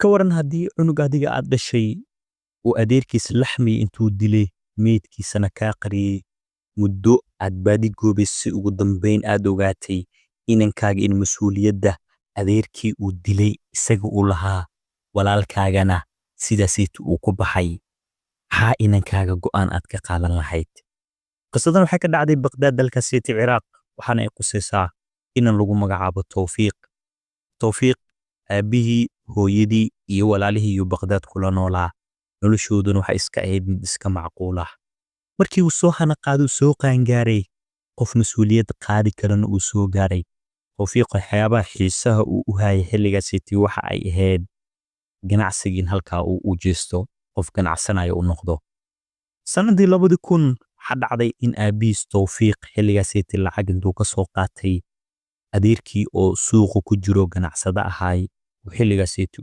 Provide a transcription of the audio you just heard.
ka waran haddii cunug adiga aad dhashay uu adeerkiis laxmi intuu dilay meydkiisana kaa qariyey muddo aad baadi goobaysay ugu dambayn aad ogaatay inankaaga in mas'uuliyadda adeerkii uu dilay isaga uu lahaa walaalkaagana sidaasaytu uu ku baxay maxaa inankaaga go'aan aad ka qaadan lahayd qisadan waxay ka dhacday baqdaad dalkaasiyati ciraaq waxaana ay qusaysaa inan lagu magacaabo tawfiiq aabihii hooyadii iyo walaalihii iyo baqdaad kula noolaa noloshooduna waxay iska ahayd mid iska macquul ah markii uu soo hanaqaado soo qaangaaray qof mas'uuliyad qaadi karana uu soo gaaray tawfiiq waxyaabaha xiisaha uu u hayay xilligaasiti waxa ay ahayd ganacsigiin halkaa uu u jeesto qof ganacsanayo u noqdo sanadii 2000 waxaa dhacday in aabihiis tawfiiq xilligaasiti lacag intuu ka soo qaatay adeerkii oo suuqa ku jiro ganacsada ahaay xilligaasiti